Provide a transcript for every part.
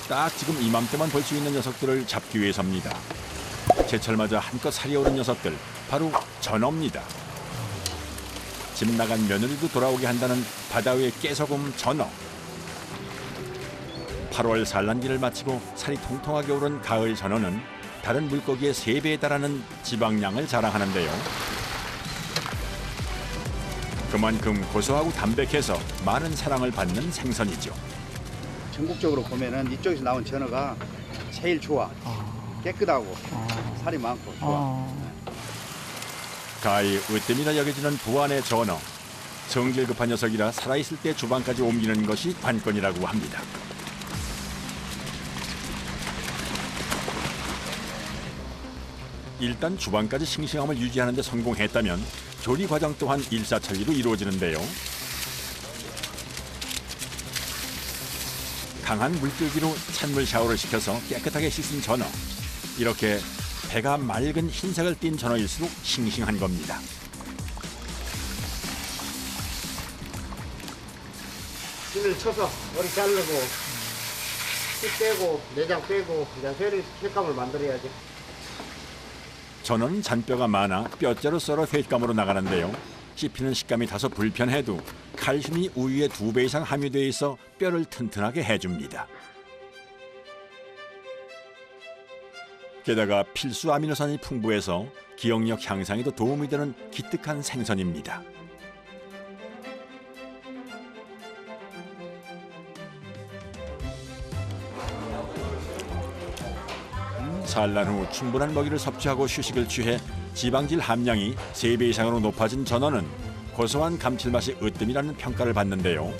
딱 지금 이맘때만 볼 수 있는 녀석들을 잡기 위해서입니다. 제철마저 한껏 살이 오른 녀석들, 바로 전어입니다. 집 나간 며느리도 돌아오게 한다는 바다 위의 깨소금 전어. 8월 산란기를 마치고 살이 통통하게 오른 가을 전어는 다른 물고기의 3배에 달하는 지방량을 자랑하는데요. 그만큼 고소하고 담백해서 많은 사랑을 받는 생선이죠. 전국적으로 보면은 이쪽에서 나온 전어가 제일 좋아. 깨끗하고 살이 많고 좋아. 가히 으뜸이라 여겨지는 부안의 전어. 성질 급한 녀석이라 살아있을 때 주방까지 옮기는 것이 관건이라고 합니다. 일단 주방까지 싱싱함을 유지하는 데 성공했다면 조리 과정 또한 일사천리로 이루어지는데요. 강한 물줄기로 찬물 샤워를 시켜서 깨끗하게 씻은 전어. 이렇게 배가 맑은 흰색을 띤 전어일수록 싱싱한 겁니다. 찜을 쳐서 머리 자르고 씨 빼고 내장 빼고 이제 회를 색감을 만들어야지. 전어는 잔뼈가 많아 뼈째로 썰어 횟감으로 나가는데요. 씹히는 식감이 다소 불편해도 칼슘이 우유의 2배 이상 함유되어 있어 뼈를 튼튼하게 해줍니다. 게다가 필수 아미노산이 풍부해서 기억력 향상에도 도움이 되는 기특한 생선입니다. 산란 후 충분한 먹이를 섭취하고 휴식을 취해 지방질 함량이 3배 이상으로 높아진 전어는 고소한 감칠맛이 으뜸이라는 평가를 받는데요.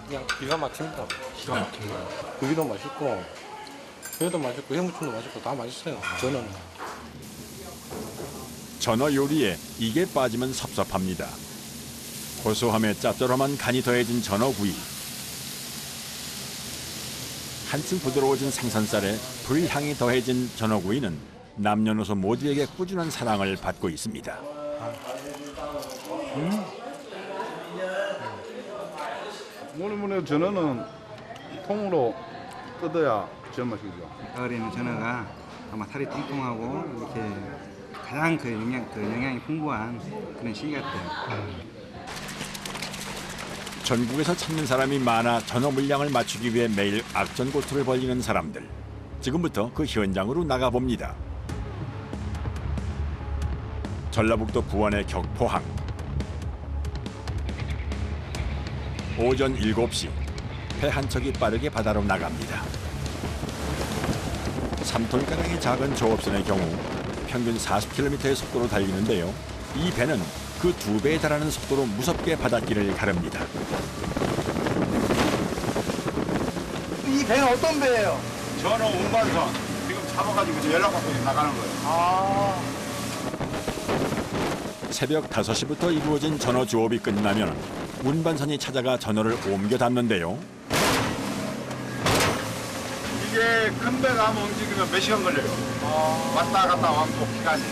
그냥 기가 막힙니다. 기가 막힙니다. 고기도 맛있고 회도 맛있고 해무침도 맛있고 다 맛있어요. 전어는. 전어 요리에 이게 빠지면 섭섭합니다. 고소함에 짭조름한 간이 더해진 전어구이. 한층 부드러워진 생선살에 불향이 더해진 전어구이는 남녀노소 모두에게 꾸준한 사랑을 받고 있습니다. 뭐니 전어는 통으로 뜯어야 제맛이죠. 가을에는 전어가 아마 살이 통통하고 이렇게 가장 영양이 풍부한 그런 시기 같아요. 전국에서 찾는 사람이 많아 전어 물량을 맞추기 위해 매일 악전고투를 벌이는 사람들. 지금부터 그 현장으로 나가봅니다. 전라북도 부안의 격포항. 오전 7시 배 한 척이 빠르게 바다로 나갑니다. 3톤가량의 작은 조업선의 경우 평균 40km의 속도로 달리는데요. 이 배는 그 2배에 달하는 속도로 무섭게 바닷길을 가릅니다. 이 배는 어떤 배예요? 전어 운반선 지금 잡아가지고 연락받고 나가는 거예요. 새벽 5시부터 이루어진 전어 조업이 끝나면 운반선이 찾아가 전어를 옮겨 담는데요. 이게 큰 배가 한번 움직이면 몇 시간 걸려요. 왔다 갔다 왕복 기간이.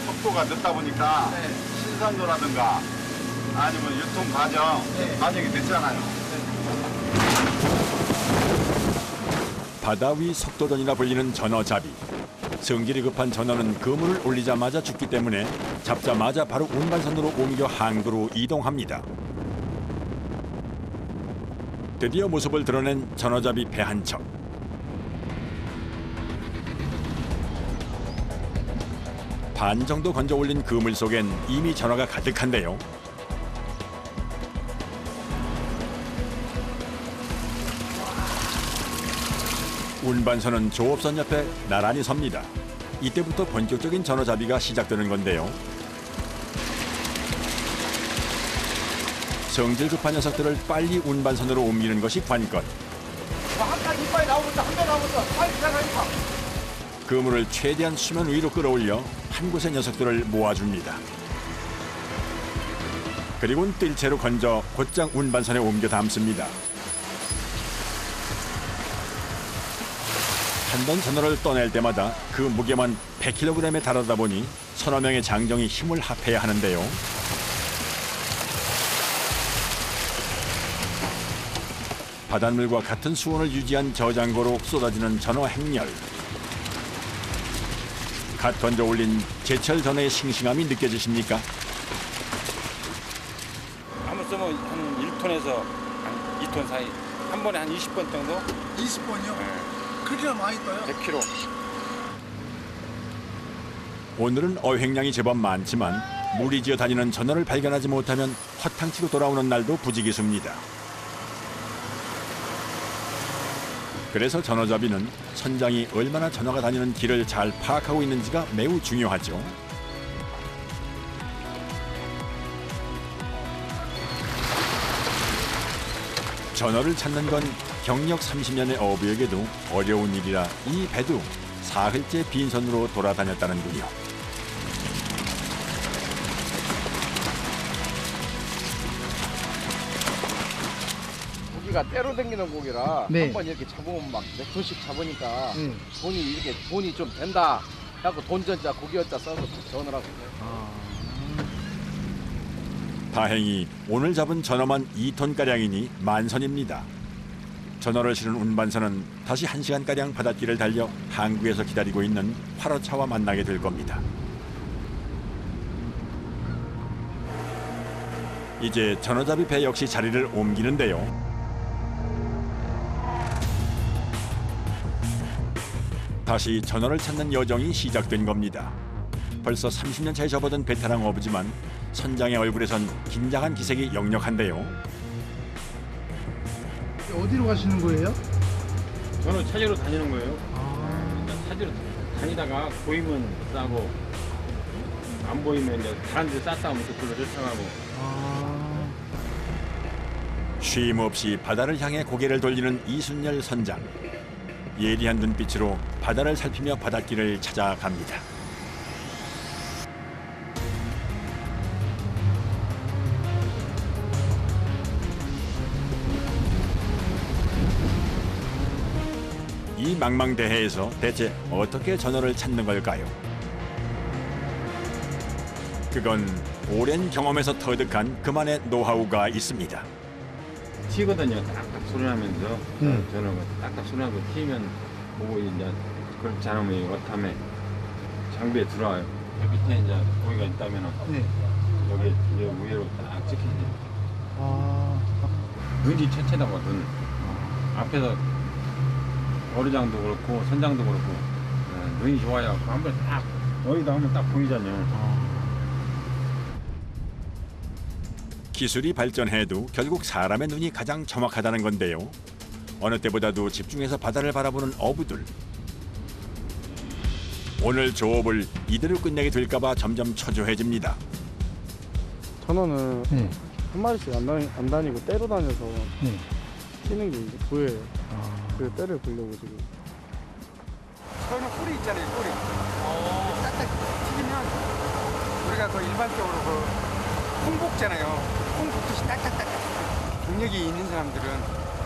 속도가 늦다 보니까 신선도라든가 아니면 유통 과정이 늦잖아요. 바다 위 속도전이라 불리는 전어잡이. 성질이 급한 전어는 그물을 올리자마자 죽기 때문에 잡자마자 바로 운반선으로 옮겨 항구로 이동합니다. 드디어 모습을 드러낸 전어잡이 배 한 척. 반 정도 건져 올린 그물 속엔 이미 전어가 가득한데요. 운반선은 조업선 옆에 나란히 섭니다. 이때부터 본격적인 전어잡이가 시작되는 건데요. 성질 급한 녀석들을 빨리 운반선으로 옮기는 것이 관건. 한칸 이빨이 나오면서 한 배 나오면서 빨리 시작하니까. 그물을 최대한 수면 위로 끌어올려 한 곳에 녀석들을 모아줍니다. 그리고는 뜰채로 건져 곧장 운반선에 옮겨 담습니다. 한 번 전어를 떠낼 때마다 그 무게만 100kg에 달하다 보니 서너 명의 장정이 힘을 합해야 하는데요. 바닷물과 같은 수온을 유지한 저장고로 쏟아지는 전어 행렬. 갓 던져 올린 제철 전어의 싱싱함이 느껴지십니까? 한번 쓰면 한 1톤에서 한 2톤 사이. 한 번에 한 20번 정도? 20번이요? 네. 그렇게나 많이 떠요? 100kg. 오늘은 어획량이 제법 많지만 무리지어 다니는 전어를 발견하지 못하면 허탕치고 돌아오는 날도 부지기수입니다. 그래서 전어잡이는 선장이 얼마나 전어가 다니는 길을 잘 파악하고 있는지가 매우 중요하죠. 전어를 찾는 건 경력 30년의 어부에게도 어려운 일이라 이 배도 사흘째 빈손으로 돌아다녔다는군요. 고기가 때로 당기는 고기라 네. 한 번 이렇게 잡으면 막 몇 톤씩 잡으니까 돈이 좀 된다 하고 돈전자 고기였자 써서 전을 하고 다행히 오늘 잡은 전어만 2톤가량이니 만선입니다. 전어를 실은 운반선은 다시 1시간가량 바닷길을 달려 항구에서 기다리고 있는 화로차와 만나게 될 겁니다. 이제 전어잡이 배 역시 자리를 옮기는데요. 다시 전어를 찾는 여정이 시작된 겁니다. 벌써 30년 차에 접어든 베테랑 어부지만 선장의 얼굴에선 긴장한 기색이 역력한데요. 어디로 가시는 거예요? 저는 찾으러 다니는 거예요. 찾으러 다니다가 보이면 싸고 안 보이면 이제 다른 데 쌌다 하면 그걸로 쫓아가고. 쉼 없이 바다를 향해 고개를 돌리는 이순열 선장. 예리한 눈빛으로 바다를 살피며 바닷길을 찾아갑니다. 이 망망대해에서 대체 어떻게 전어를 찾는 걸까요? 그건 오랜 경험에서 터득한 그만의 노하우가 있습니다. 튀거든요. 딱딱 소리 나면서 저는 딱딱 소리 나고 튀면 보고 이제 그렇지 않으면 어탐에 장비에 들어와요. 여기 밑에 이제 고기가 있다면 네. 여기 위로 딱 찍히죠. 눈이 최채다거든. 앞에서 어류장도 그렇고 선장도 그렇고 눈이 좋아요. 한번 딱 여기다 하면 딱 보이잖아요. 기술이 발전해도 결국 사람의 눈이 가장 정확하다는 건데요. 어느 때보다도 집중해서 바다를 바라보는 어부들. 오늘 조업을 이대로 끝내게 될까 봐 점점 초조해집니다. 전어는 네. 한 마리씩 안 다니고 때로 다녀서 네. 튀는 게 이제 보여요. 그 때를 보려고 지금. 저는 꼬리 있잖아요, 꼬리. 딱딱 튀기면 우리가 그 일반적으로 그 콩복잖아요. 콩복듯이 딱딱딱. 경력이 있는 사람들은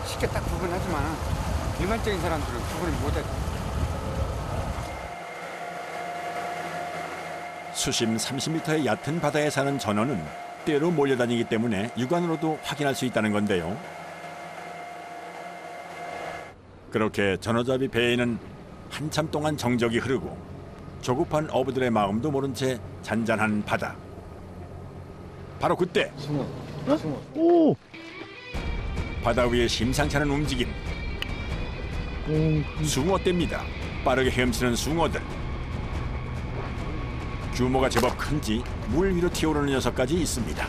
쉽게 딱 구분하지만 일반적인 사람들은 구분을 못하죠. 수심 30m의 얕은 바다에 사는 전어는 때로 몰려다니기 때문에 육안으로도 확인할 수 있다는 건데요. 그렇게 전어잡이 배에는 한참 동안 정적이 흐르고 조급한 어부들의 마음도 모른 채 잔잔한 바다. 바로 그때 오! 바다 위에 심상치 않은 움직임. 숭어떼입니다. 빠르게 헤엄치는 숭어들. 규모가 제법 큰지 물 위로 튀어오르는 녀석까지 있습니다.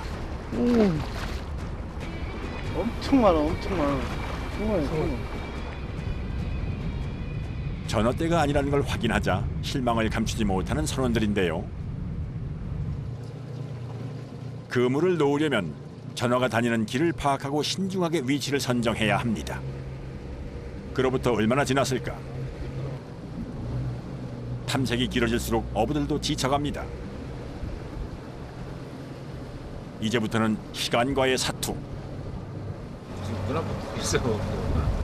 엄청 많아, 엄청 많아. 정말. 전어떼가 아니라는 걸 확인하자 실망을 감추지 못하는 선원들인데요. 그물을 놓으려면 전어가 다니는 길을 파악하고 신중하게 위치를 선정해야 합니다. 그로부터 얼마나 지났을까? 탐색이 길어질수록 어부들도 지쳐갑니다. 이제부터는 시간과의 사투. 지금 눈 아프고 있어.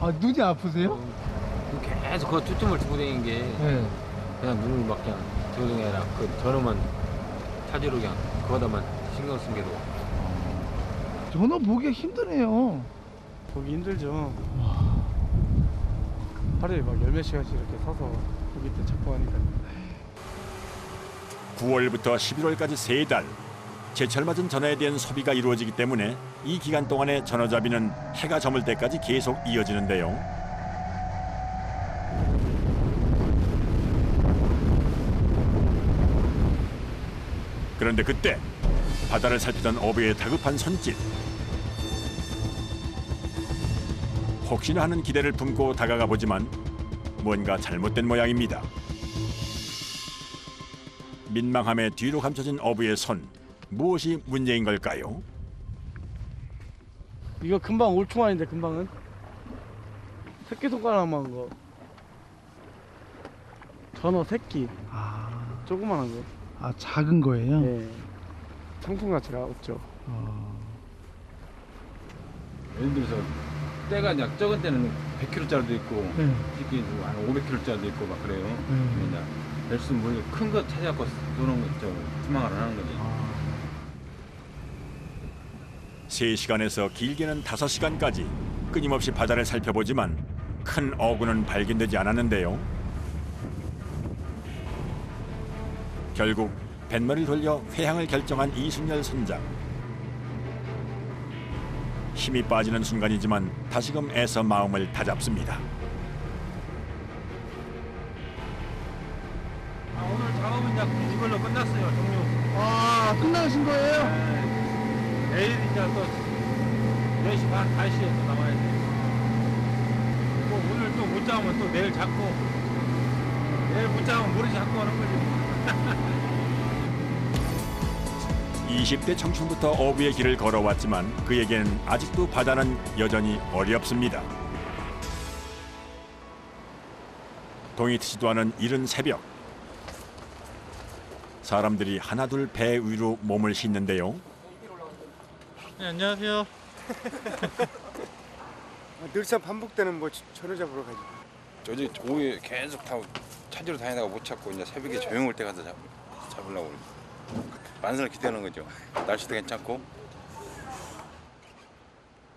아, 눈이 아프세요? 계속 그 투tum을 두고 다니는 게 네. 그냥 눈을 막 그냥 들고 게 아니라 그 전어만 찾으러 그냥 그거다만 신경 쓴 게도. 전어 보기가 힘드네요. 보기 힘들죠. 하루에 막 10몇 시간씩 이렇게 서서 거기 때 작동하니까. 9월부터 11월까지 3달 제철 맞은 전어에 대한 소비가 이루어지기 때문에 이 기간 동안의 전어잡이는 해가 저물 때까지 계속 이어지는데요. 그런데 그때 바다를 살피던 어부의 다급한 손짓. 혹시나 하는 기대를 품고 다가가 보지만 뭔가 잘못된 모양입니다. 민망함에 뒤로 감춰진 어부의 손. 무엇이 문제인 걸까요? 이거 금방 올충아인데 금방은 새끼손가락만 거. 전어 새끼. 조그만한 거. 아, 작은 거예요? 네. 상품 가치가 없죠. 예를 들어서 때가 이제 적은 때는 100kg짜리도 있고 네. 특히 한 500kg짜리도 있고 막 그래요. 그러니까 벨스 물 큰 거 찾아갖고 쏘는 거 투망을 하는 거지. 3시간에서 길게는 5시간까지 끊임없이 바다를 살펴보지만 큰 어구는 발견되지 않았는데요. 결국 뱃머리를 돌려 회항을 결정한 이순열 선장. 힘이 빠지는 순간이지만 다시금 애써 마음을 다잡습니다. 오늘 작업은 이제 이걸로 끝났어요. 종료. 아, 끝나신 거예요? 내일 이제 또 4시 반, 5시에 또 나와야 돼. 뭐 오늘 또 못 잡으면 또 내일 잡고, 내일 못 잡으면 모레 잡고 하는 거지. 20대 청춘부터 어부의 길을 걸어왔지만 그에게는 아직도 바다는 여전히 어렵습니다. 동이 트지도 않은 이른 새벽. 사람들이 하나둘 배 위로 몸을 싣는데요. 네, 안녕하세요. 늘상 반복되는 뭐 전어 잡으러 가죠. 어제 오후에 계속 찾으러 다니다가 못 찾고 이제 새벽에 조용 올 때 가서 잡으려고 만선을 기대하는 거죠. 날씨도 괜찮고.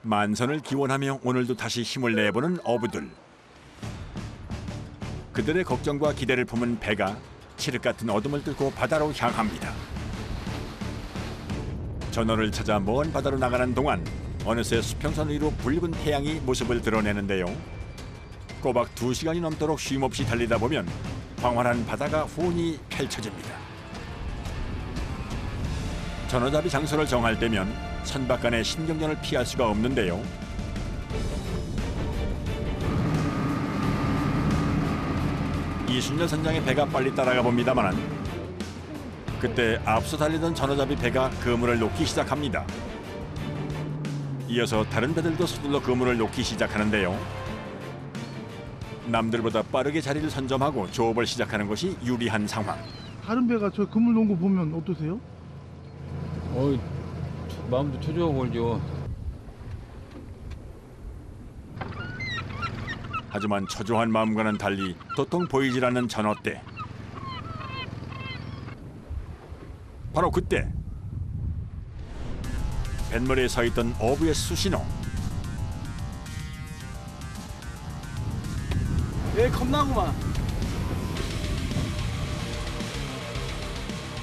만선을 기원하며 오늘도 다시 힘을 내보는 어부들. 그들의 걱정과 기대를 품은 배가 칠흑 같은 어둠을 뚫고 바다로 향합니다. 전어를 찾아 먼 바다로 나가는 동안 어느새 수평선 위로 붉은 태양이 모습을 드러내는데요. 꼬박 2시간이 넘도록 쉼없이 달리다 보면 광활한 바다가 훤히 펼쳐집니다. 전어잡이 장소를 정할 때면 선박간의 신경전을 피할 수가 없는데요. 이순열 선장의 배가 빨리 따라가 봅니다만 그때 앞서 달리던 전어잡이 배가 그물을 놓기 시작합니다. 이어서 다른 배들도 서둘러 그물을 놓기 시작하는데요. 남들보다 빠르게 자리를 선점하고 조업을 시작하는 것이 유리한 상황. 다른 배가 저 그물 놓은 거 보면 어떠세요? 마음도 초조하고 걸죠. 하지만 초조한 마음과는 달리 도통 보이질 않는 전어떼. 바로 그때 뱃머리에 서 있던 어부의 수신호. 얘 겁나구만.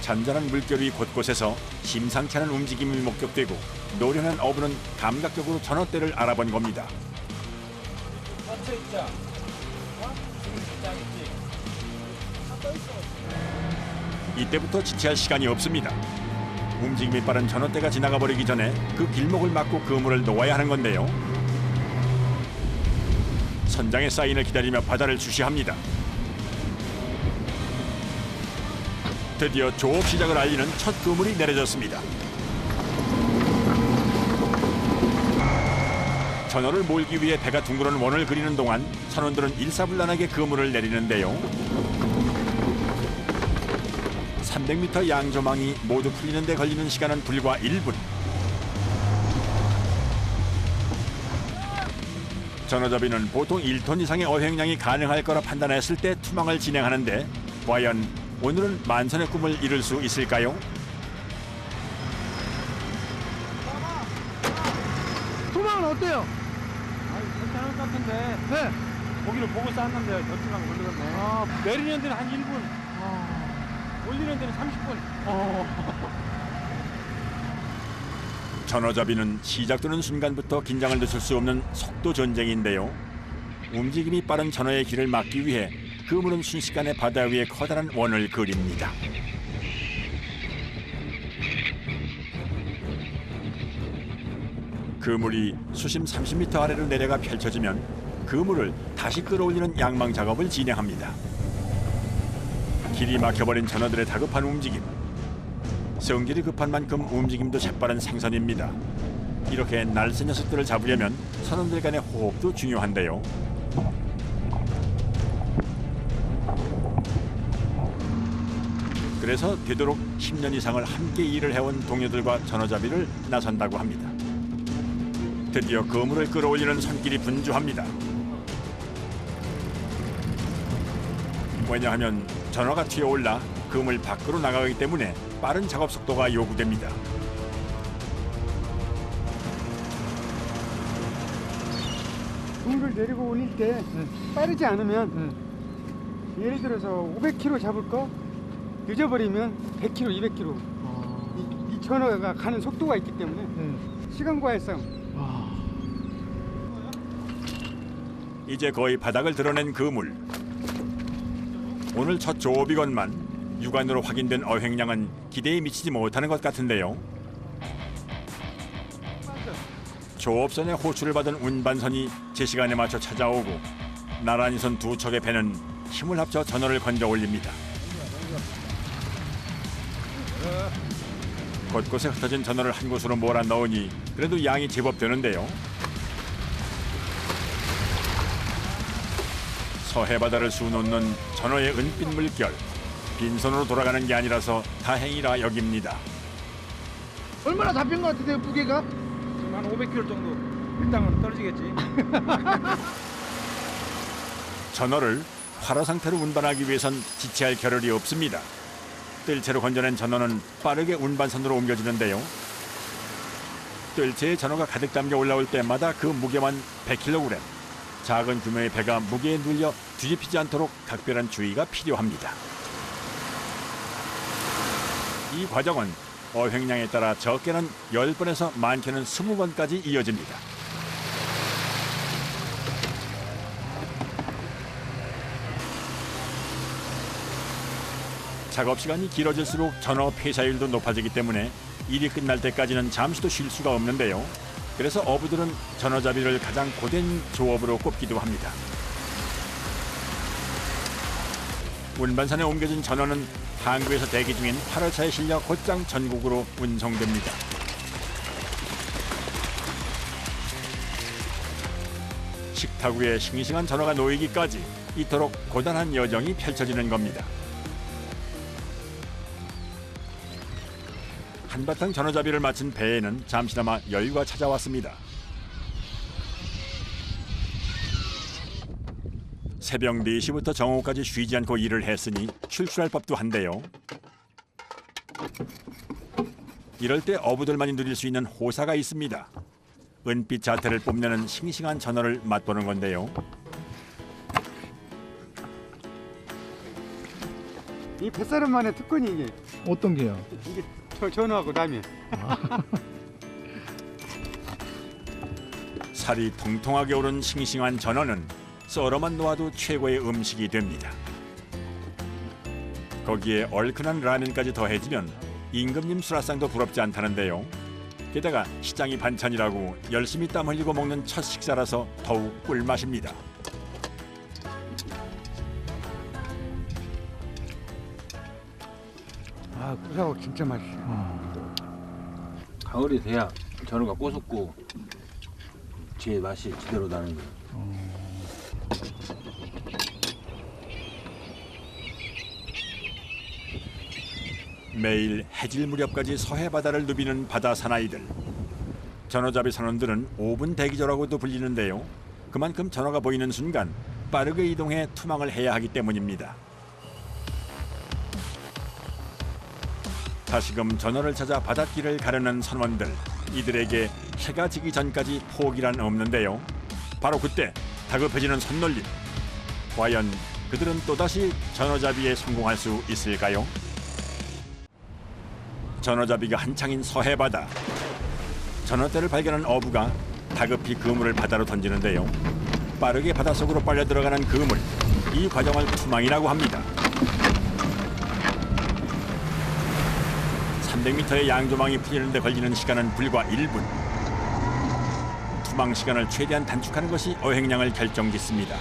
잔잔한 물결 위 곳곳에서 심상치 않은 움직임이 목격되고 노련한 어부는 감각적으로 전어떼를 알아본 겁니다. 이때부터 지체할 시간이 없습니다. 움직임이 빠른 전어떼가 지나가 버리기 전에 그 길목을 막고 그물을 놓아야 하는 건데요. 선장의 사인을 기다리며 바다를 주시합니다. 드디어 조업 시작을 알리는 첫 그물이 내려졌습니다. 전어를 몰기 위해 배가 둥그런 원을 그리는 동안 선원들은 일사불란하게 그물을 내리는데요. 300m 양조망이 모두 풀리는 데 걸리는 시간은 불과 1분. 전어잡이는 보통 1톤 이상의 어획량이 가능할 거라 판단했을 때 투망을 진행하는데 과연 오늘은 만선의 꿈을 이룰 수 있을까요? 투망은 어때요? 괜찮을 것 같은데. 네. 고기를 보고 쌌는데 며칠간 걸리겠네. 내리는 데는 한 1분. 올리는 데는 30분. 전어잡이는 시작되는 순간부터 긴장을 늦출 수 없는 속도 전쟁인데요. 움직임이 빠른 전어의 길을 막기 위해 그물은 순식간에 바다 위에 커다란 원을 그립니다. 그물이 수심 30m 아래로 내려가 펼쳐지면 그물을 다시 끌어올리는 양망 작업을 진행합니다. 길이 막혀버린 전어들의 다급한 움직임. 성질이 급한 만큼 움직임도 재빠른 생선입니다. 이렇게 날쌘 녀석들을 잡으려면 선원들 간의 호흡도 중요한데요. 그래서 되도록 10년 이상을 함께 일을 해온 동료들과 전어잡이를 나선다고 합니다. 드디어 그물을 끌어올리는 손길이 분주합니다. 왜냐하면 전어가 튀어올라 그물 밖으로 나가기 때문에 빠른 작업 속도가 요구됩니다. 그물을 내리고 올릴 때 빠르지 않으면 예를 들어서 500kg 잡을 거 늦어버리면 100kg, 200kg 이 전어가 가는 속도가 있기 때문에 시간과의 싸움. 이제 거의 바닥을 드러낸 그물. 오늘 첫 조업이건만 육안으로 확인된 어획량은 기대에 미치지 못하는 것 같은데요. 조업선에 호출을 받은 운반선이 제 시간에 맞춰 찾아오고 나란히 선 두 척의 배는 힘을 합쳐 전어를 건져 올립니다. 곳곳에 흩어진 전어를 한 곳으로 몰아 넣으니 그래도 양이 제법 되는데요. 서해바다를 수놓는 전어의 은빛 물결. 빈손으로 돌아가는 게 아니라서 다행이라 여깁니다. 얼마나 잡힌 것 같으세요, 무게가? 지금 한 500kg 정도 일당은 떨어지겠지. 전어를 활어 상태로 운반하기 위해선 지체할 겨를이 없습니다. 뜰채로 건져낸 전어는 빠르게 운반선으로 옮겨지는데요. 뜰채에 전어가 가득 담겨 올라올 때마다 그 무게만 100kg. 작은 규모의 배가 무게에 눌려 뒤집히지 않도록 각별한 주의가 필요합니다. 이 과정은 어획량에 따라 적게는 10번에서 많게는 20번까지 이어집니다. 작업 시간이 길어질수록 전어 폐사율도 높아지기 때문에 일이 끝날 때까지는 잠시도 쉴 수가 없는데요. 그래서 어부들은 전어잡이를 가장 고된 조업으로 꼽기도 합니다. 운반선에 옮겨진 전어는 항구에서 대기 중인 8월차에 실려 곧장 전국으로 운송됩니다. 식탁 위에 싱싱한 전어가 놓이기까지 이토록 고단한 여정이 펼쳐지는 겁니다. 한바탕 전어잡이를 마친 배에는 잠시나마 여유가 찾아왔습니다. 새벽 4시부터 정오까지 쉬지 않고 일을 했으니 출출할 법도 한데요. 이럴 때 어부들만이 누릴 수 있는 호사가 있습니다. 은빛 자태를 뽐내는 싱싱한 전어를 맛보는 건데요. 이 뱃사람만의 특권이 이게. 어떤 게요? 이게 전어하고 라면. 살이 통통하게 오른 싱싱한 전어는 썰어만 놓아도 최고의 음식이 됩니다. 거기에 얼큰한 라면까지 더해지면 임금님 수라상도 부럽지 않다는데요. 게다가 시장이 반찬이라고 열심히 땀 흘리고 먹는 첫 식사라서 더욱 꿀맛입니다. 아, 구사하고 진짜 맛있어. 가을이 돼야 전어가 꼬숩고 제 맛이 제대로 나는 거예요. 매일 해질 무렵까지 서해 바다를 누비는 바다 사나이들. 전어잡이 선원들은 5분 대기조라고도 불리는데요. 그만큼 전어가 보이는 순간 빠르게 이동해 투망을 해야 하기 때문입니다. 다시금 전어를 찾아 바닷길을 가르는 선원들. 이들에게 해가 지기 전까지 포기란 없는데요. 바로 그때 다급해지는 손놀림. 과연 그들은 또다시 전어잡이에 성공할 수 있을까요? 전어잡이가 한창인 서해바다. 전어떼를 발견한 어부가 다급히 그물을 바다로 던지는데요. 빠르게 바닷속으로 빨려 들어가는 그물. 이 과정을 투망이라고 합니다. 300m의 양조망이 풀리는 데 걸리는 시간은 불과 1분. 투망 시간을 최대한 단축하는 것이 어획량을 결정짓습니다.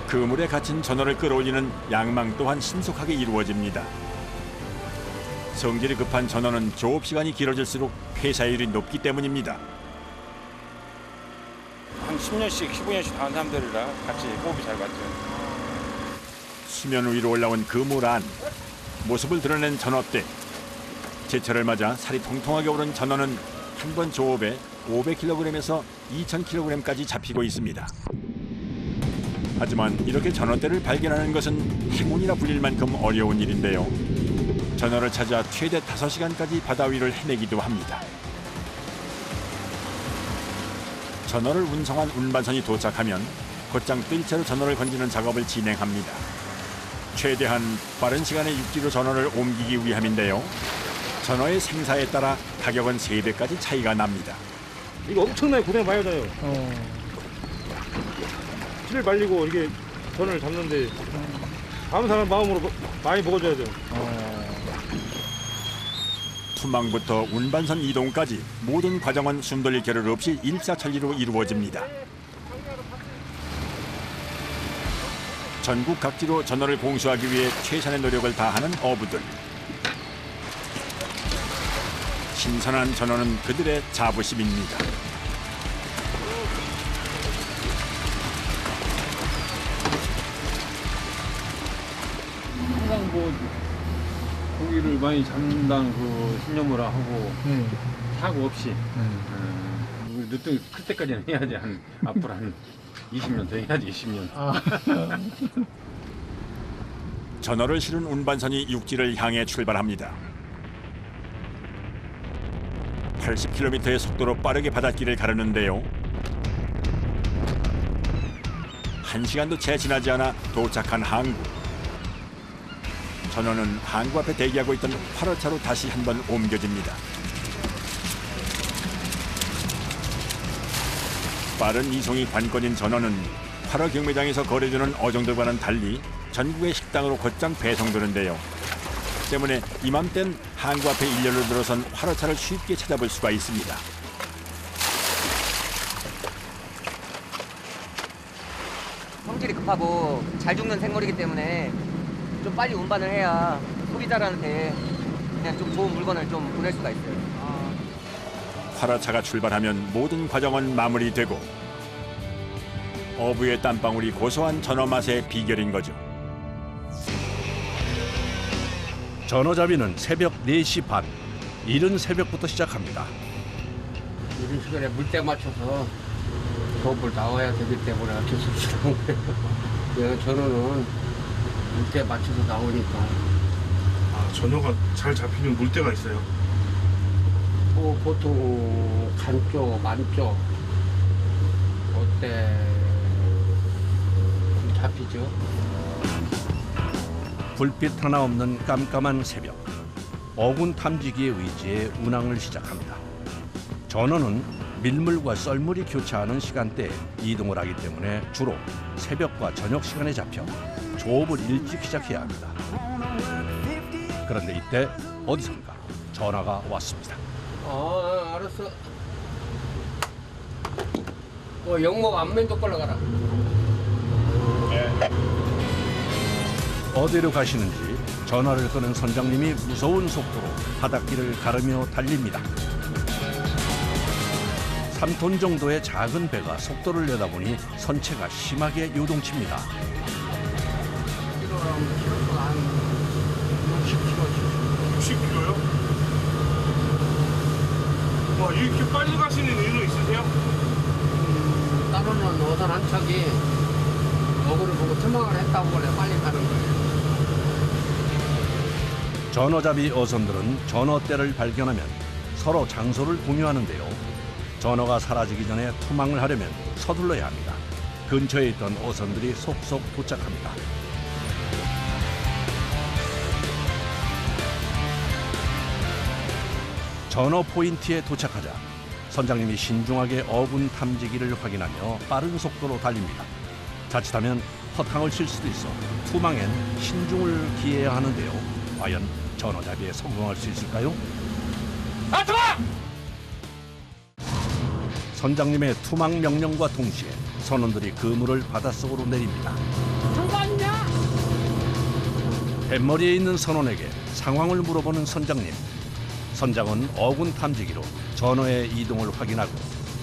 그물에 갇힌 전어를 끌어올리는 양망 또한 신속하게 이루어집니다. 성질이 급한 전어는 조업 시간이 길어질수록 폐사율이 높기 때문입니다. 한 10년씩 15년씩 한 사람들이라 같이 호흡이 잘 맞죠. 수면 위로 올라온 그물 안. 모습을 드러낸 전어떼. 제철을 맞아 살이 통통하게 오른 전어는 한 번 조업에 500kg에서 2000kg까지 잡히고 있습니다. 하지만 이렇게 전어떼를 발견하는 것은 행운이라 불릴 만큼 어려운 일인데요. 전어를 찾아 최대 5시간까지 바다 위를 헤매기도 합니다. 전어를 운송한 운반선이 도착하면 곧장 뜰 채로 전어를 건지는 작업을 진행합니다. 최대한 빠른 시간에 육지로 전어를 옮기기 위함인데요. 전어의 생사에 따라 가격은 3배까지 차이가 납니다. 이거 엄청나게 고생 많이 하잖아요. 피를 말리고 이게 전어를 잡는데 다른 사람 마음으로 많이 먹어줘야 돼요. 투망부터 운반선 이동까지 모든 과정은 숨돌릴 겨를 없이 일사천리로 이루어집니다. 전국 각지로 전어를 공수하기 위해 최선의 노력을 다하는 어부들. 신선한 전어는 그들의 자부심입니다. 항상 뭐 고기를 많이 잡는다는 그 신념을 하고 사고 없이 우리 늦둥이 클 때까지는 해야지. 한 앞으로 한 20년 더 해야지. 20년. 전어를 실은 운반선이 육지를 향해 출발합니다. 80km의 속도로 빠르게 바닷길을 가르는데요. 1시간도 채 지나지 않아 도착한 항구. 전어는 항구 앞에 대기하고 있던 활어차로 다시 한번 옮겨집니다. 빠른 이송이 관건인 전어는 활어 경매장에서 거래되는 어종들과는 달리 전국의 식당으로 곧장 배송되는데요. 때문에 이맘땐 항구 앞에 일렬로 들어선 활어차를 쉽게 찾아볼 수가 있습니다. 성질이 급하고 잘 죽는 생물이기 때문에 좀 빨리 운반을 해야 소비자들한테 그냥 좀 좋은 물건을 좀 보낼 수가 있어요. 활어차가 출발하면 모든 과정은 마무리되고 어부의 땀방울이 고소한 전어 맛의 비결인 거죠. 전어잡이는 새벽 4시 반, 이른 새벽부터 시작합니다. 이런 시간에 물때 맞춰서 조업을 나와야 되기 때문에 어쩔 수 없는 거예요. 전어는 물때 맞춰서 나오니까. 아, 전어가 잘 잡히는 물때가 있어요? 뭐 보통 간쪽, 만쪽 그때 잡히죠. 불빛 하나 없는 깜깜한 새벽, 어군 탐지기의 의지에 운항을 시작합니다. 전어는 밀물과 썰물이 교차하는 시간대에 이동을 하기 때문에 주로 새벽과 저녁 시간에 잡혀 조업을 일찍 시작해야 합니다. 그런데 이때 어디선가 전화가 왔습니다. 알았어. 영목 안면도 걸러가라. 어디로 가시는지 전화를 끄는 선장님이 무서운 속도로 바닷길을 가르며 달립니다. 3톤 정도의 작은 배가 속도를 내다 보니 선체가 심하게 요동칩니다. 키로가 한 60kg. 60kg요? 와, 이렇게 빨리 가시는 이유는 있으세요? 따로는 어선 한 척이 어구를 보고 투망을 했다고 원래 빨리 가는 거예요. 전어잡이 어선들은 전어떼를 발견하면 서로 장소를 공유하는데요. 전어가 사라지기 전에 투망을 하려면 서둘러야 합니다. 근처에 있던 어선들이 속속 도착합니다. 전어 포인트에 도착하자 선장님이 신중하게 어군 탐지기를 확인하며 빠른 속도로 달립니다. 자칫하면 허탕을 칠 수도 있어 투망엔 신중을 기해야 하는데요. 과연 전어잡이에 성공할 수 있을까요? 선장님의 투망 명령과 동시에 선원들이 그물을 바닷속으로 내립니다. 뱃머리에 있는 선원에게 상황을 물어보는 선장님. 선장은 어군 탐지기로 전어의 이동을 확인하고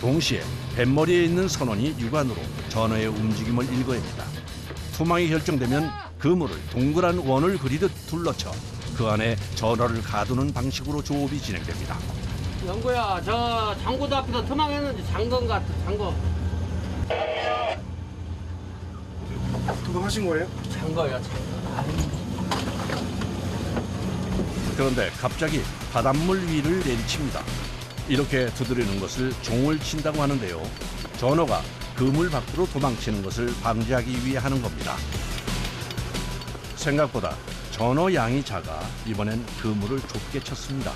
동시에 뱃머리에 있는 선원이 육안으로 전어의 움직임을 읽어냅니다. 투망이 결정되면 그물을 동그란 원을 그리듯 둘러쳐 그 안에 전어를 가두는 방식으로 조업이 진행됩니다. 영구야, 저 장고도 앞에서 투망했는지 장건 같아, 장거. 도망하신 거예요? 장거야, 장거. 그런데 갑자기 바닷물 위를 내리칩니다. 이렇게 두드리는 것을 종을 친다고 하는데요. 전어가 그물 밖으로 도망치는 것을 방지하기 위해 하는 겁니다. 생각보다 전어 양이 작아 이번엔 그물을 좁게 쳤습니다.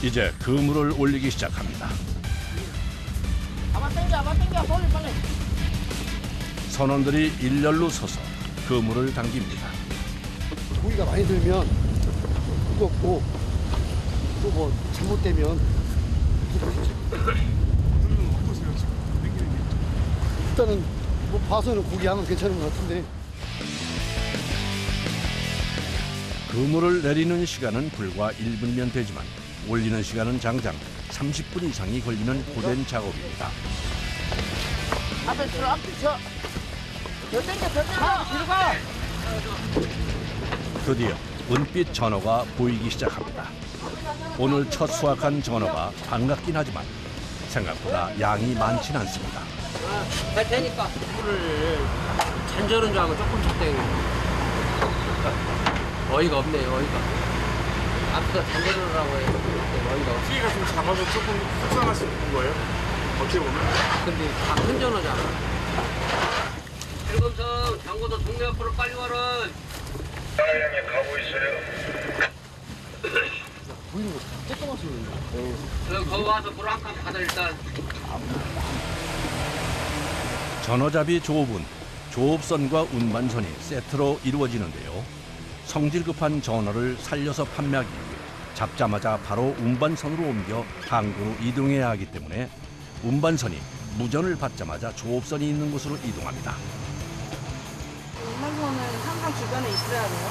이제 그물을 올리기 시작합니다. 잡아 당겨 빨리 빨리. 선원들이 일렬로 서서 그물을 당깁니다. 고기가 많이 들면 무겁고 또 뭐 잘못되면 일단은 뭐 봐서는 고기 양은 괜찮은 것 같은데. 그물을 내리는 시간은 불과 1분면 되지만 올리는 시간은 장장 30분 이상이 걸리는 고된 작업입니다. 앞에 쳐. 더 당겨. 뒤로 가. 드디어 은빛 전어가 보이기 시작합니다. 오늘 첫 수확한 전어가 반갑긴 하지만 생각보다 양이 많진 않습니다. 할 테니까 물을 잔저는 줄 알고 조금 쳤대요. 어이가 없네, 어이가. 앞서 잔저는라고 해요. 어이가 없어. 키가 좀 작아서 조금 속상할 수 있는 거예요? 어떻게 보면? 근데 다 큰 전어잖아. 일검성 장고도 동네 앞으로 빨리 와라. 형님 가고 있어요. 보이는 거 조그맣게 보이네. 거기 와서 물 한 칸 받아 일단. 전어잡이 조업은 조업선과 운반선이 세트로 이루어지는데요. 성질 급한 전어를 살려서 판매하기 위해 잡자마자 바로 운반선으로 옮겨 항구로 이동해야 하기 때문에 운반선이 무전을 받자마자 조업선이 있는 곳으로 이동합니다. 운반선은 항상 주변에 있어야 돼요?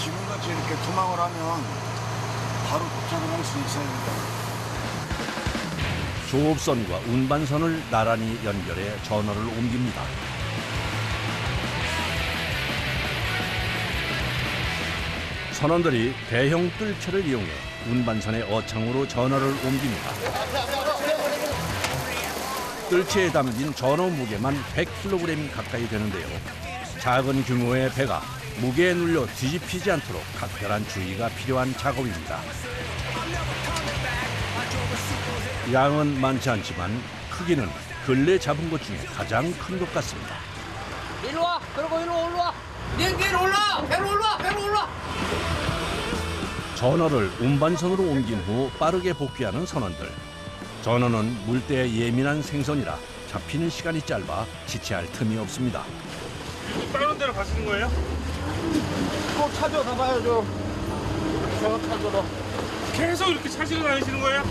지금같이 이렇게 도망을 하면 바로 도착을 할 수 있어야 됩니다. 조업선과 운반선을 나란히 연결해 전어를 옮깁니다. 선원들이 대형 뜰채를 이용해 운반선의 어창으로 전어를 옮깁니다. 뜰채에 담긴 전어 무게만 100kg 가까이 되는데요. 작은 규모의 배가 무게에 눌려 뒤집히지 않도록 각별한 주의가 필요한 작업입니다. 양은 많지 않지만 크기는 근래 잡은 것 중에 가장 큰 것 같습니다. 일로 와, 그리고 일로 올라와. 비행기로 올라, 배로 올라, 배로 올라. 전어를 운반선으로 옮긴 후 빠르게 복귀하는 선원들. 전어는 물때에 예민한 생선이라 잡히는 시간이 짧아 지체할 틈이 없습니다. 다른 데로 가시는 거예요? 꼭 찾아가봐야죠. 저 찾으러. 계속 이렇게 찾으러 다니시는 거예요?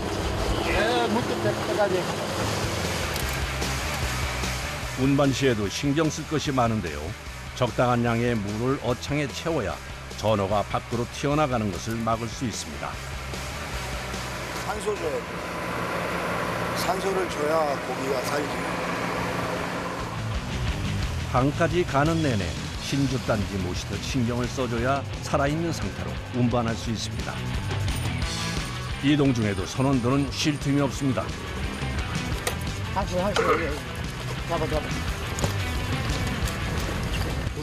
네, 물끝 때까지. 운반 시에도 신경 쓸 것이 많은데요. 적당한 양의 물을 어창에 채워야 전어가 밖으로 튀어나가는 것을 막을 수 있습니다. 산소 줘야 돼. 산소를 줘야 고기가 살지. 항까지 가는 내내 신주단지 모시듯 신경을 써줘야 살아있는 상태로 운반할 수 있습니다. 이동 중에도 선원들은 쉴 틈이 없습니다. 할수. 잡아.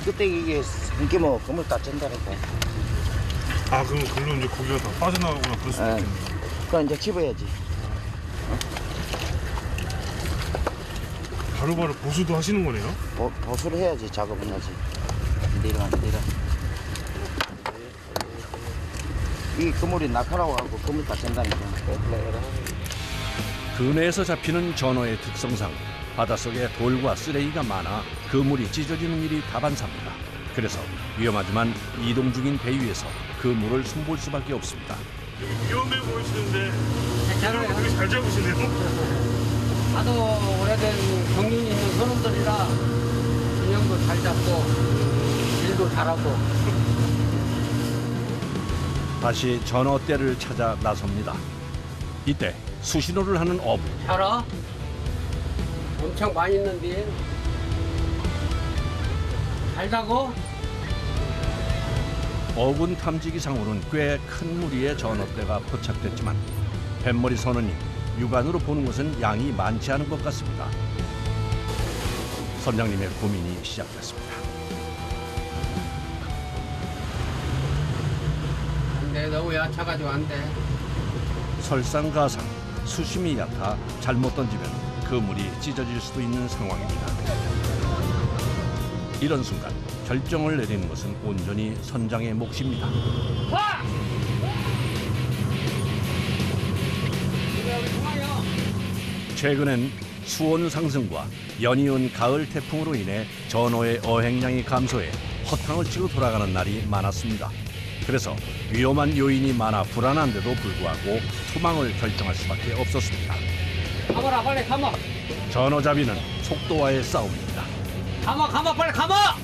그때 이게 삼키 뭐 그물 다 찐다니까. 아 그럼 글로 이제 고기가 다 빠져나가거나 그럴 수도 있겠네. 그럼 이제 집어야지. 바로바로 보수도 하시는 거네요? 보수를 해야지. 작업은 하지. 내려. 이 그물이 낙하라고 하고 그물 다 찐다니까. 근해에서 잡히는 전어의 특성상 바닷속에 돌과 쓰레기가 많아 그물이 찢어지는 일이 다반사입니다. 그래서 위험하지만 이동 중인 배 위에서 그물을 손볼 수밖에 없습니다. 위험해 보이시는데 괜찮아요. 되게 잘 잡으시네요. 하도 오래된 경륜이 있는 선원들이라 균형도 잘 잡고 일도 잘하고. 다시 전어떼를 찾아 나섭니다. 이때 수신호를 하는 어부. 알아? 엄청 많이 있는데 잘자고? 어군 탐지기상으로는 꽤 큰 무리의 전어떼가 포착됐지만 뱃머리 선원님 육안으로 보는 것은 양이 많지 않은 것 같습니다. 선장님의 고민이 시작됐습니다. 안돼, 너무 얕아가지고 안돼. 설상가상 수심이 얕아 잘못 던지면 그물이 찢어질 수도 있는 상황입니다. 이런 순간 결정을 내리는 것은 온전히 선장의 몫입니다. 최근엔 수온 상승과 연이은 가을 태풍으로 인해 전어의 어획량이 감소해 허탕을 치고 돌아가는 날이 많았습니다. 그래서 위험한 요인이 많아 불안한데도 불구하고 투망을 결정할 수밖에 없었습니다. 가마라, 빨리 가마. 전어잡이는 속도와의 싸움입니다. 가마, 빨리 가마.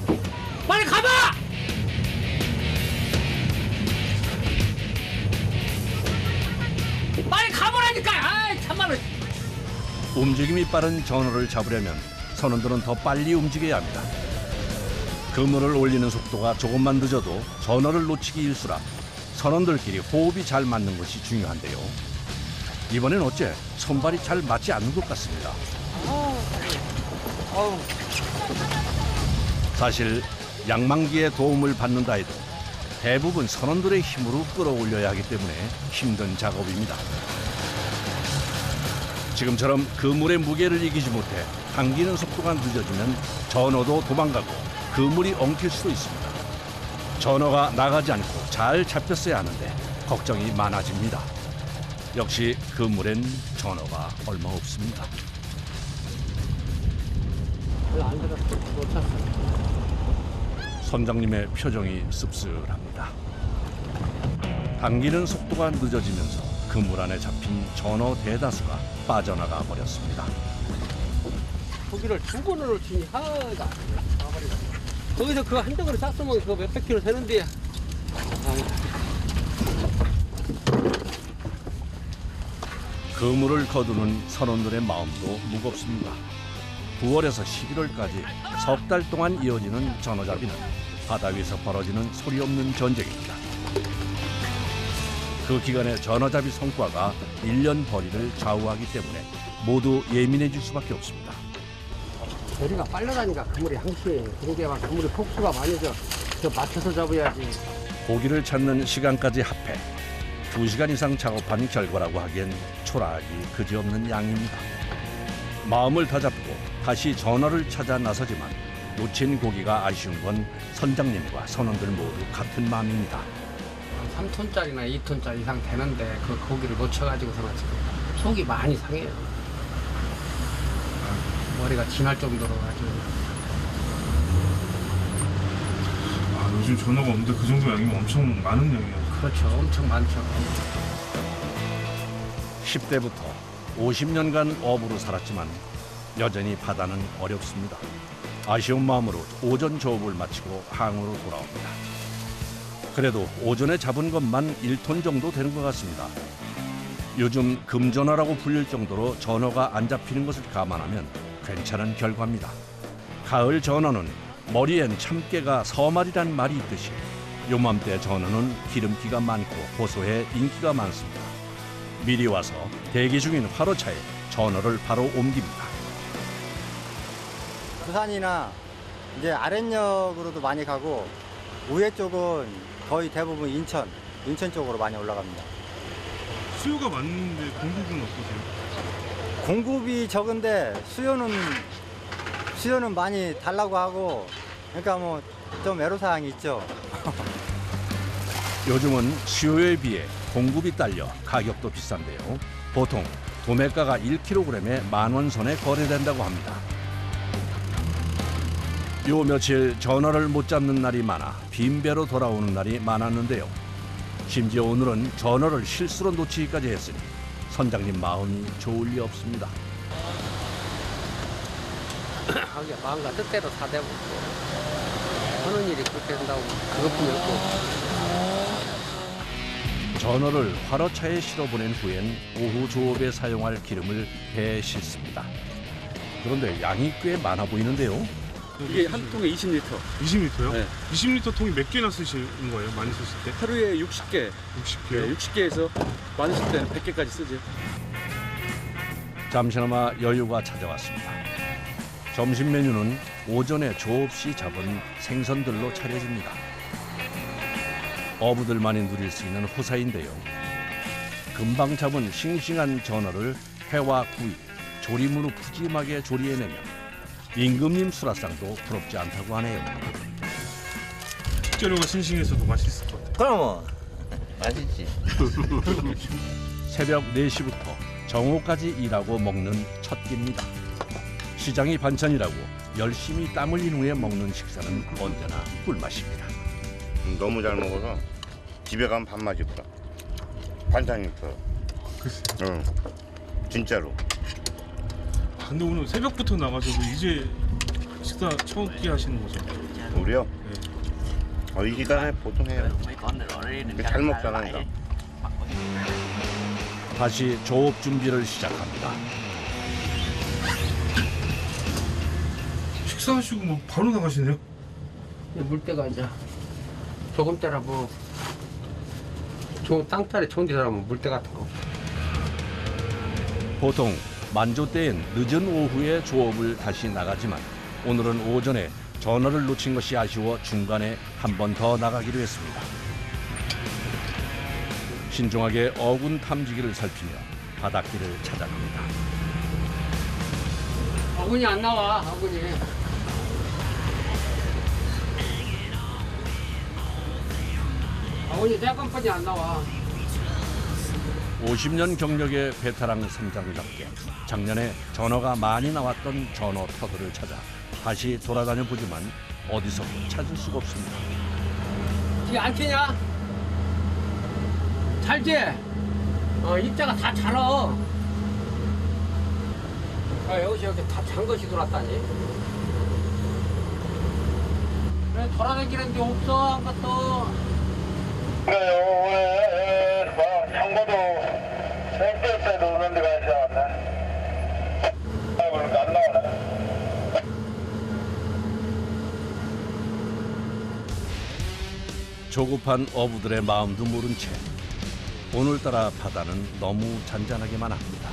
빨리 가마. 빨리 가보라니까. 아이 참말로. 움직임이 빠른 전어를 잡으려면 선원들은 더 빨리 움직여야 합니다. 그물을 올리는 속도가 조금만 늦어도 전어를 놓치기 일수라 선원들끼리 호흡이 잘 맞는 것이 중요한데요. 이번엔 어째 손발이 잘 맞지 않는 것 같습니다. 사실 양망기의 도움을 받는다 해도 대부분 선원들의 힘으로 끌어올려야 하기 때문에 힘든 작업입니다. 지금처럼 그물의 무게를 이기지 못해 당기는 속도가 늦어지면 전어도 도망가고 그물이 엉킬 수도 있습니다. 전어가 나가지 않고 잘 잡혔어야 하는데 걱정이 많아집니다. 역시 그물엔 전어가 얼마 없습니다. 안 들었어. 못 찼어. 선장님의 표정이 씁쓸합니다. 당기는 속도가 늦어지면서 그물 안에 잡힌 전어 대다수가 빠져나가 버렸습니다. 고기를 두 번으로 치니 하가 거기서 그거 한 덩어리 쌌으면 그거 몇백 킬로 되는데. 그물을 거두는 선원들의 마음도 무겁습니다. 9월에서 11월까지 석 달 동안 이어지는 전어잡이는 바다 위에서 벌어지는 소리 없는 전쟁입니다. 그 기간의 전어잡이 성과가 1년 벌이를 좌우하기 때문에 모두 예민해질 수밖에 없습니다. 머리가 빨라다니까 그물이 항시 그러게만 그물이 폭수가 많이 저 맞춰서 잡아야지. 고기를 찾는 시간까지 합해 2시간 이상 작업한 결과라고 하기엔 초라하기 그지없는 양입니다. 마음을 다잡고 다시 전어를 찾아 나서지만 놓친 고기가 아쉬운 건 선장님과 선원들 모두 같은 마음입니다. 3톤짜리나 2톤짜리 이상 되는데 그 고기를 놓쳐가지고서는 지금 속이 많이 상해요. 머리가 지날 정도로 아주. 아 요즘 전어가 없는데 그 정도 양이면 엄청 많은 양이에요. 그렇죠. 엄청 많죠. 10대부터 50년간 어부로 살았지만 여전히 바다는 어렵습니다. 아쉬운 마음으로 오전 조업을 마치고 항으로 돌아옵니다. 그래도 오전에 잡은 것만 1톤 정도 되는 것 같습니다. 요즘 금전어라고 불릴 정도로 전어가 안 잡히는 것을 감안하면 괜찮은 결과입니다. 가을 전어는 머리엔 참깨가 서말이란 말이 있듯이 요맘때 전어는 기름기가 많고 고소해 인기가 많습니다. 미리 와서 대기 중인 화로차에 전어를 바로 옮깁니다. 부산이나 이제 아랫역으로도 많이 가고 우회 쪽은 거의 대부분 인천 쪽으로 많이 올라갑니다. 수요가 많은데 공급은 어떠세요? 공급이 적은데 수요는 많이 달라고 하고 그러니까 뭐 좀 애로사항이 있죠. 요즘은 수요에 비해 공급이 딸려 가격도 비싼데요. 보통 도매가가 1kg에 10,000원 선에 거래된다고 합니다. 요 며칠 전어를 못 잡는 날이 많아 빈배로 돌아오는 날이 많았는데요. 심지어 오늘은 전어를 실수로 놓치기까지 했으니 선장님 마음이 좋을 리 없습니다. 하기야 마음과 뜻대로 사대고 하는 일이 그렇게 된다고 그것뿐이었고. 전어를 화로차에 실어 보낸 후엔 오후 조업에 사용할 기름을 배에 싣습니다. 그런데 양이 꽤 많아 보이는데요. 이게 한 통에 20리터. 20리터요? 네. 20리터 통이 몇 개나 쓰시는 거예요? 많이 쓰실 때? 하루에 60개. 60개요? 네, 60개에서 많으실 때는 100개까지 쓰죠. 잠시나마 여유가 찾아왔습니다. 점심 메뉴는 오전에 조업 시 잡은 생선들로 차려집니다. 어부들만이 누릴 수 있는 호사인데요. 금방 잡은 싱싱한 전어를 회와 구이, 조림으로 푸짐하게 조리해내면 임금님 수라상도 부럽지 않다고 하네요. 식재료가 싱싱해서도 맛있을 것 같아요. 그럼 맛있지. 새벽 4시부터 정오까지 일하고 먹는 첫 끼입니다. 시장이 반찬이라고 열심히 땀 흘린 후에 먹는 식사는 언제나 꿀맛입니다. 너무 잘 먹어서 집에 가면 밥맛이 없어. 반찬이 없어. 응, 진짜로. 근데 오늘 새벽부터 나가셔서 이제 식사 첫 끼 하시는 거죠? 우리요? 이 시간에 보통 해요. 잘 먹잖아, 이거. 다시 조업 준비를 시작합니다. 식사하시고 뭐 바로 나가시네요? 물때가 이제 조금 때라 뭐 좋은 땅살에 좋은 데 살아면 물때 같은 거. 보통 만조 때엔 늦은 오후에 조업을 다시 나가지만 오늘은 오전에 전어를 놓친 것이 아쉬워 중간에 한 번 더 나가기로 했습니다. 신중하게 어군 탐지기를 살피며 바닷길을 찾아갑니다. 어군이 안 나와, 어군이. 어군이 내 건까지 안 나와. 50년 경력의 베테랑 선장답게 작년에 전어가 많이 나왔던 전어 터들을 찾아 다시 돌아다녀 보지만 어디서도 찾을 수가 없습니다. 뒤 안 캐냐? 잘지? 입자가 다 잘어. 여기 다 잔 것이 들어왔다니. 그래, 돌아다니는 게 없어, 아무것도. 청보도 생태 때도 오는 데가 있지 않나? 그러니까 안 나오네. 조급한 어부들의 마음도 모른 채 오늘따라 바다는 너무 잔잔하게만 합니다.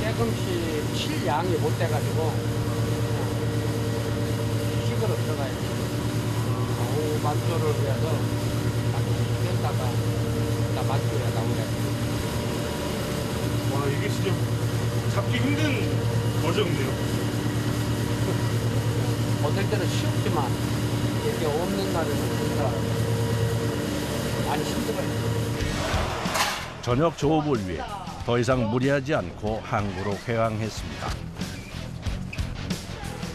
조금씩 칠 양이 못 돼가지고 식으로 들어가야지. 오후 만조를 위해서 뺐다가 나 만조에 나오네. 와, 이게 진짜 잡기 힘든 어종이네요. 어떨 때는 쉽지만 이게 없는 날은 진짜 많이 힘들어요. 저녁 조업을 위해 더 이상 무리하지 않고 항구로 회항했습니다.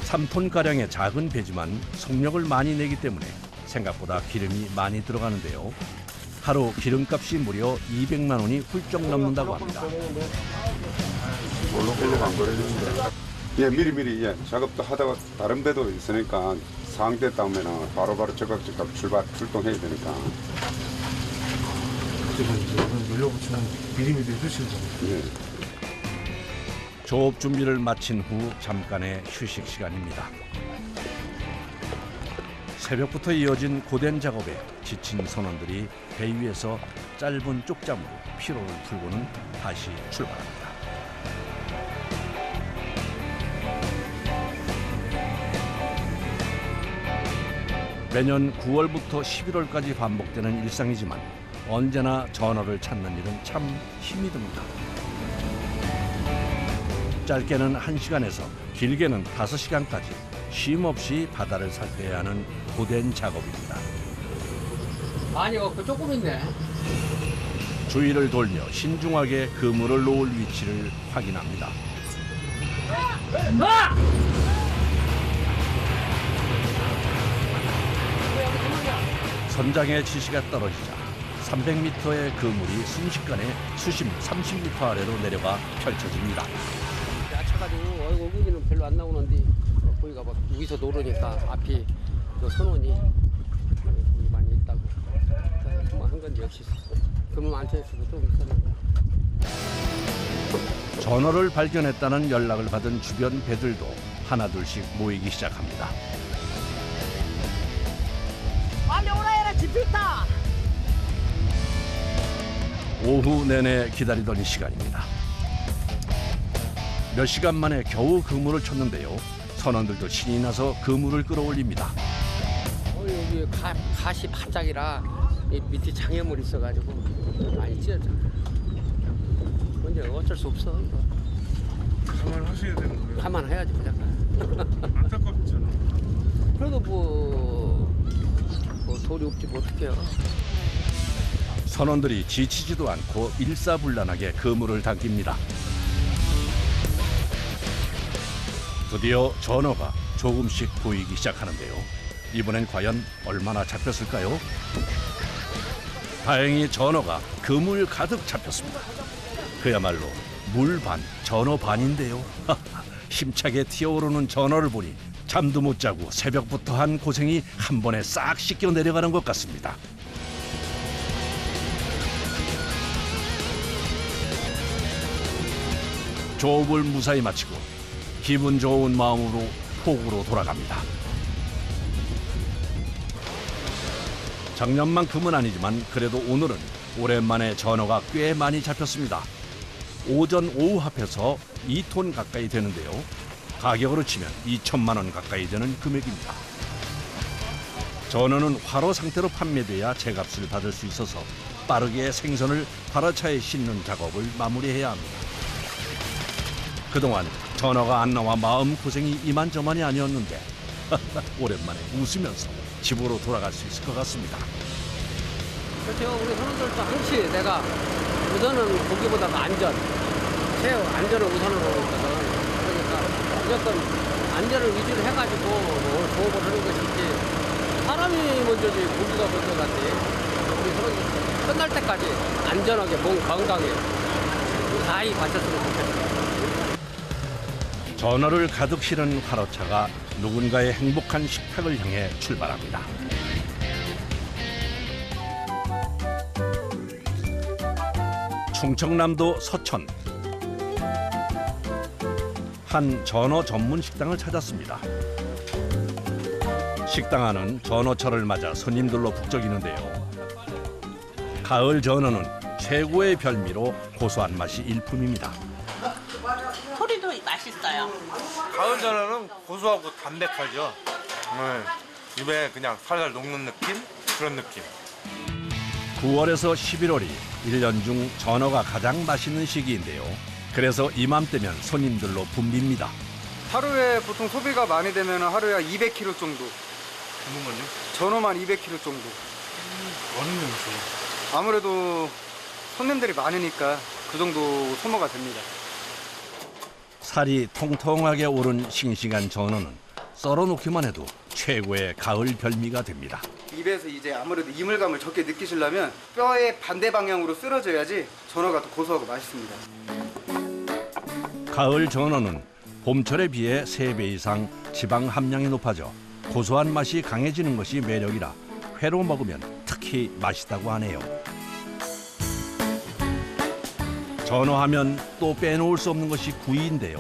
3톤가량의 작은 배지만 속력을 많이 내기 때문에 생각보다 기름이 많이 들어가는데요. 하루 기름값이 무려 200만 원이 훌쩍 넘는다고 합니다. 볼록볼록 안 거려지는데. 예, 미리미리 작업도 하다가 다른 배도 있으니까 상태 따면 바로바로 적극적으로 출동해야 되니까. 연료 보충은 미리미리 해주시는 거예요? 예. 조업 준비를 마친 후 잠깐의 휴식 시간입니다. 새벽부터 이어진 고된 작업에 지친 선원들이 배 위에서 짧은 쪽잠으로 피로를 풀고는 다시 출발합니다. 매년 9월부터 11월까지 반복되는 일상이지만 언제나 전어를 찾는 일은 참 힘이 듭니다. 짧게는 1시간에서 길게는 5시간까지 쉼 없이 바다를 살펴야 하는 고된 작업입니다. 많이 없고 조금 있네. 주위를 돌며 신중하게 그물을 놓을 위치를 확인합니다. 선장의 지시가 떨어지자 300m의 그물이 순식간에 수심 30m 아래로 내려가 펼쳐집니다. 야차가지고 얼굴은 별로 안 나오는데 거기가 막 여기서 노르니까 앞이 그 선원이 거기 많이 있다고 그만 한 건지 역시 그물 많대서도 좀 있었는데. 전어를 발견했다는 연락을 받은 주변 배들도 하나둘씩 모이기 시작합니다. 빨리 오라 해라 집혔다. 오후 내내 기다리던 시간입니다. 몇 시간 만에 겨우 그물을 쳤는데요. 선원들도 신이 나서 그물을 끌어올립니다. 여기 가시 바짝이라 이 밑에 장애물이 있어가지고 많이 찢어져. 근데 어쩔 수 없어. 이거. 감안하셔야 되는 거예요. 감안해야지 무조건. 안타깝잖아. 그래도 뭐 돌이 없지 뭐 어떡해요. 선원들이 지치지도 않고 일사불란하게 그물을 당깁니다. 드디어 전어가 조금씩 보이기 시작하는데요. 이번엔 과연 얼마나 잡혔을까요? 다행히 전어가 그물 가득 잡혔습니다. 그야말로 물 반, 전어 반인데요. 힘차게 튀어오르는 전어를 보니 잠도 못 자고 새벽부터 한 고생이 한 번에 싹 씻겨 내려가는 것 같습니다. 조업을 무사히 마치고 기분 좋은 마음으로 폭우로 돌아갑니다. 작년만큼은 아니지만 그래도 오늘은 오랜만에 전어가 꽤 많이 잡혔습니다. 오전 오후 합해서 2톤 가까이 되는데요. 가격으로 치면 2천만 원 가까이 되는 금액입니다. 전어는 활어 상태로 판매돼야 제값을 받을 수 있어서 빠르게 생선을 활어차에 싣는 작업을 마무리해야 합니다. 그동안 전어가 안 나와 마음고생이 이만저만이 아니었는데 오랜만에 웃으면서 집으로 돌아갈 수 있을 것 같습니다. 그렇죠. 우리 선원들도 항시 내가 우선은 고기보다도 안전, 최후 안전을 우선으로 하거든. 그러니까 무조건 안전을 위주로 해가지고 조업을 하는 것이지 사람이 먼저지 고기가 먼저 같지. 우리 선원들 끝날 때까지 안전하게 몸 건강에 무사히 마쳤으면 좋겠어요. 전어를 가득 실은 화로차가 누군가의 행복한 식탁을 향해 출발합니다. 충청남도 서천 한 전어 전문 식당을 찾았습니다. 식당 안은 전어철을 맞아 손님들로 북적이는데요. 가을 전어는 최고의 별미로 고소한 맛이 일품입니다. 소리도 맛있어요. 가을 전어는 고소하고 담백하죠. 입에 그냥 살살 녹는 느낌? 그런 느낌. 9월에서 11월이 1년 중 전어가 가장 맛있는 시기인데요. 그래서 이맘때면 손님들로 붐빕니다. 하루에 보통 소비가 많이 되면 하루에 200kg 정도. 전어만요? 전어만 200kg 정도. 많은 냄새. 아무래도 손님들이 많으니까 그 정도 소모가 됩니다. 살이 통통하게 오른 싱싱한 전어는 썰어놓기만 해도 최고의 가을 별미가 됩니다. 입에서 이제 아무래도 이물감을 적게 느끼시려면 뼈의 반대 방향으로 쓸어줘야지 전어가 더 고소하고 맛있습니다. 가을 전어는 봄철에 비해 3배 이상 지방 함량이 높아져 고소한 맛이 강해지는 것이 매력이라 회로 먹으면 특히 맛있다고 하네요. 전어하면 또 빼놓을 수 없는 것이 구이인데요.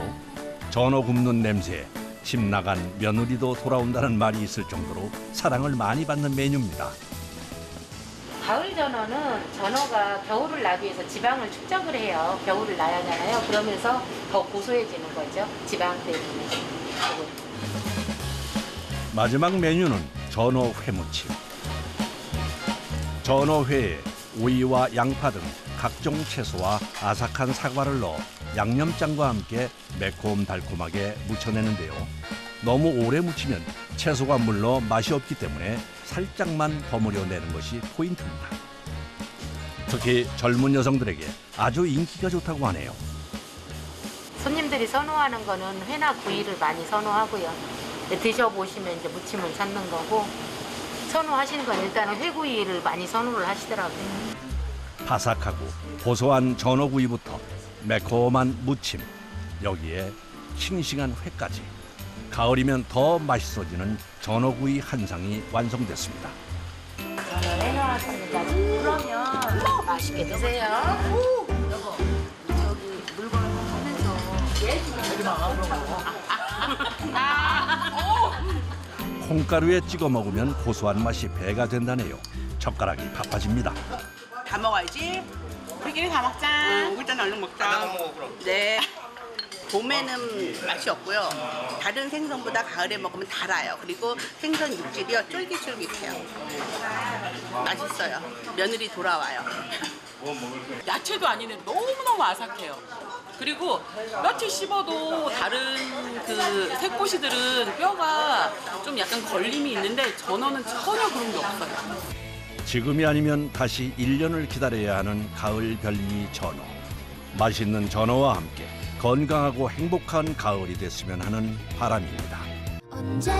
전어 굽는 냄새에 집 나간 며느리도 돌아온다는 말이 있을 정도로 사랑을 많이 받는 메뉴입니다. 가을 전어는 전어가 겨울을 나기 위해서 지방을 축적을 해요. 겨울을 나야 하잖아요. 그러면서 더 고소해지는 거죠. 지방 때문에. 마지막 메뉴는 전어 회무침. 전어회에 오이와 양파 등 각종 채소와 아삭한 사과를 넣어 양념장과 함께 매콤달콤하게 무쳐내는데요. 너무 오래 무치면 채소가 물러 맛이 없기 때문에 살짝만 버무려 내는 것이 포인트입니다. 특히 젊은 여성들에게 아주 인기가 좋다고 하네요. 손님들이 선호하는 거는 회나 구이를 많이 선호하고요. 드셔보시면 이제 무침을 찾는 거고, 선호하시는 건 일단은 회구이를 많이 선호를 하시더라고요. 바삭하고 고소한 전어구이부터 매콤한 무침, 여기에 싱싱한 회까지. 가을이면 더 맛있어지는 전어구이 한 상이 완성됐습니다. 해놓았습니다. 그러면 맛있게 드세요. 여보, 저기 물건을 하면서 콩가루에 찍어 먹으면 고소한 맛이 배가 된다네요. 젓가락이 바빠집니다. 다 먹어야지. 우리끼리 다 먹자. 일단 얼른 먹자. 다 먹어 그럼. 네. 봄에는 맛이 없고요. 다른 생선보다 가을에 먹으면 달아요. 그리고 생선 육질이요 쫄깃쫄깃해요. 맛있어요. 며느리 돌아와요. 야채도 아니네 너무너무 아삭해요. 그리고 뼈치 씹어도 다른 그 새꼬시들은 뼈가 좀 약간 걸림이 있는데 전어는 전혀 그런 게 없어요. 지금이 아니면 다시 1년을 기다려야 하는 가을 별미 전어. 맛있는 전어와 함께 건강하고 행복한 가을이 됐으면 하는 바람입니다. 언제